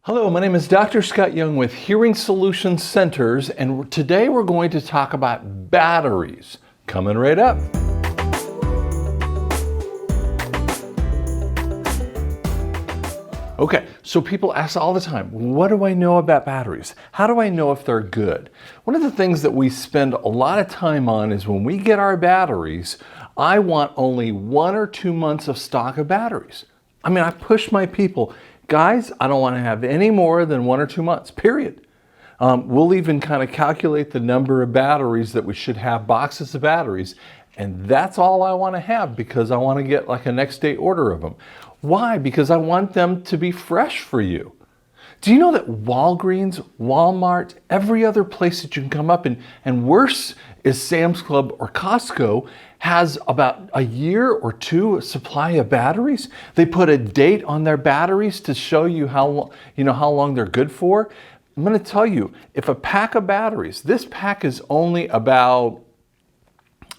Hello, my name is Dr. Scott Young with Hearing Solutions Centers, and today we're going to talk about batteries. Coming right up. Okay, so people ask all the time, what do I know about batteries? How do I know if they're good? One of the things that we spend a lot of time on is when we get our batteries, I want only 1 or 2 months of stock of batteries. I push my people, guys, I don't want to have any more than 1 or 2 months, period. We'll even kind of calculate the number of batteries that we should have, boxes of batteries, and that's all I want to have because I want to get like a next day order of them. Why? Because I want them to be fresh for you. Do you know that Walgreens, Walmart, every other place that you can come up and worse is Sam's Club or Costco, has about a year or two supply of batteries? They put a date on their batteries to show you how long they're good for. I'm going to tell you, if a pack of batteries, this pack is only about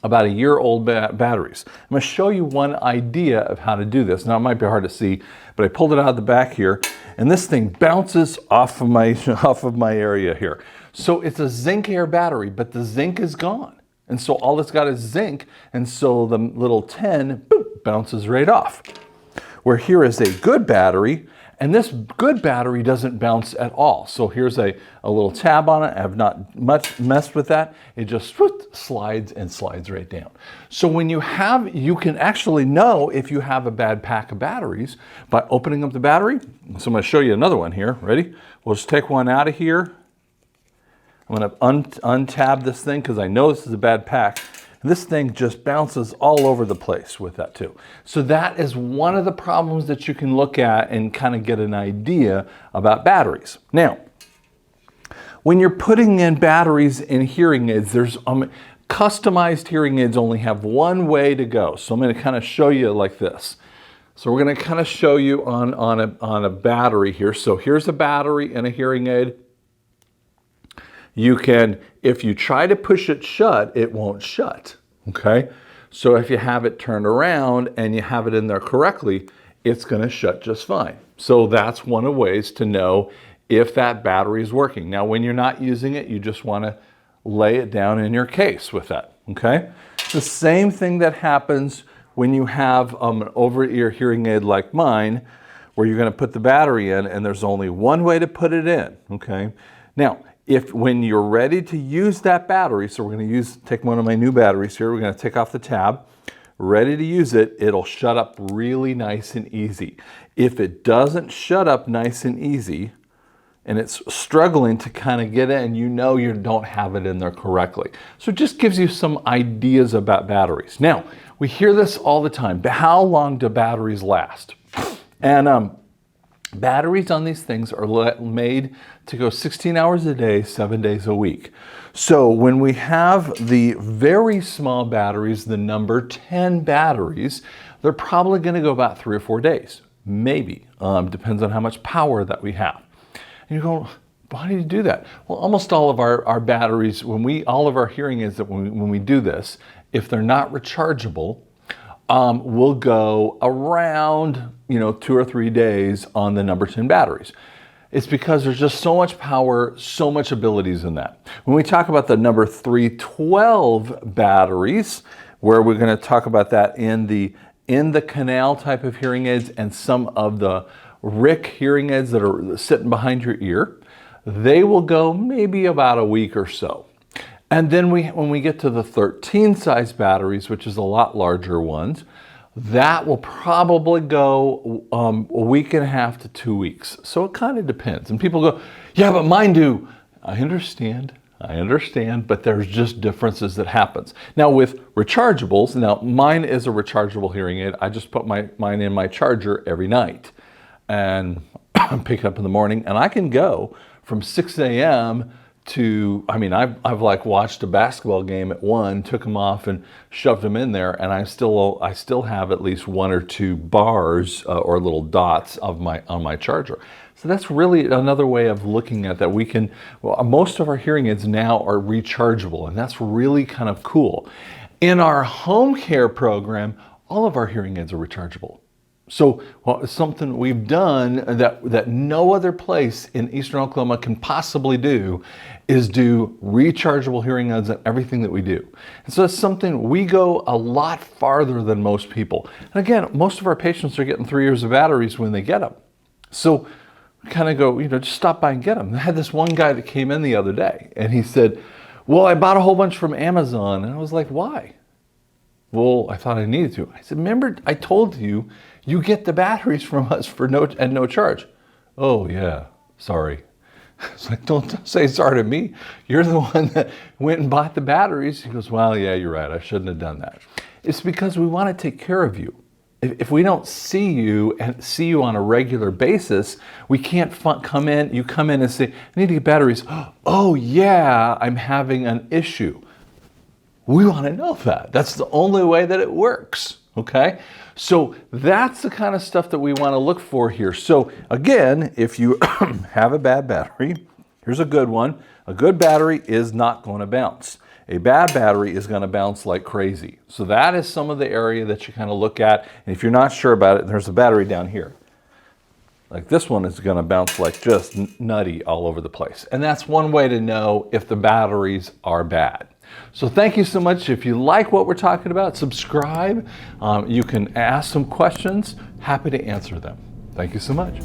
a year old batteries. I'm going to show you one idea of how to do this. Now it might be hard to see, but I pulled it out of the back here, and this thing bounces off of my area here. So it's a zinc air battery, but the zinc is gone. And so all it's got is zinc, and so the little tin boop, bounces right off. Where here is a good battery, and this good battery doesn't bounce at all. So here's a little tab on it. I have not much messed with that. It just slides and slides right down. So when you can actually know if you have a bad pack of batteries by opening up the battery. So I'm going to show you another one here. Ready? We'll just take one out of here. I'm going to untab this thing because I know this is a bad pack. This thing just bounces all over the place with that too. So that is one of the problems that you can look at and kind of get an idea about batteries. Now, when you're putting in batteries in hearing aids, there's customized hearing aids only have one way to go. So I'm going to kind of show you like this. So we're going to kind of show you on a battery here. So here's a battery in a hearing aid. You can, if you try to push it shut, it won't shut, okay? So if you have it turned around and you have it in there correctly, it's gonna shut just fine. So that's one of the ways to know if that battery is working. Now, when you're not using it, you just wanna lay it down in your case with that, okay? The same thing that happens when you have an over-ear hearing aid like mine, where you're gonna put the battery in and there's only one way to put it in, okay? Now, when you're ready to use that battery, so we're going to take one of my new batteries here, we're going to take off the tab, ready to use it, it'll shut up really nice and easy. If it doesn't shut up nice and easy, and it's struggling to kind of get in, you know you don't have it in there correctly. So it just gives you some ideas about batteries. Now, we hear this all the time, but how long do batteries last? And batteries on these things are made to go 16 hours a day, 7 days a week. So when we have the very small batteries, the number 10 batteries, they're probably going to go about 3 or 4 days, maybe. Depends on how much power that we have. And you go, why do you do that? Well, almost all of our batteries, all of our hearing aids, that when we do this, if they're not rechargeable, will go around 2 or 3 days on the number 10 batteries. It's because there's just so much power, so much abilities in that. When we talk about the number 312 batteries, where we're going to talk about that in the canal type of hearing aids and some of the RIC hearing aids that are sitting behind your ear, they will go maybe about a week or so. And then when we get to the 13 size batteries, which is a lot larger ones, that will probably go a week and a half to 2 weeks. So it kind of depends. And people go, yeah, but mine do. I understand, but there's just differences that happens. Now with rechargeables, now mine is a rechargeable hearing aid. I just put mine in my charger every night and pick it up in the morning, and I can go from 6 a.m. to, I've like watched a basketball game at 1, took them off and shoved them in there, and I still have at least 1 or 2 bars or little dots on my charger. So that's really another way of looking at that. Most of our hearing aids now are rechargeable, and that's really kind of cool. In our home care program, all of our hearing aids are rechargeable. So it's something we've done that no other place in Eastern Oklahoma can possibly do is do rechargeable hearing aids in everything that we do. And so it's something we go a lot farther than most people. And again, most of our patients are getting 3 years of batteries when they get them. So we kind of go, just stop by and get them. I had this one guy that came in the other day and he said, well, I bought a whole bunch from Amazon. And I was like, why? Well, I thought I needed to. I said, remember I told you, you get the batteries from us for no charge. Oh yeah, sorry. It's like, don't say sorry to me. You're the one that went and bought the batteries. He goes, well, yeah, you're right. I shouldn't have done that. It's because we want to take care of you. If we don't see you and see you on a regular basis, we can't come in and say, I need to get batteries. Oh yeah, I'm having an issue. We want to know that. That's the only way that it works, okay? So that's the kind of stuff that we want to look for here. So again, if you have a bad battery, here's a good one. A good battery is not going to bounce. A bad battery is going to bounce like crazy. So that is some of the area that you kind of look at. And if you're not sure about it, there's a battery down here. Like this one is going to bounce like just nutty all over the place. And that's one way to know if the batteries are bad. So thank you so much. If you like what we're talking about, subscribe. You can ask some questions. Happy to answer them. Thank you so much.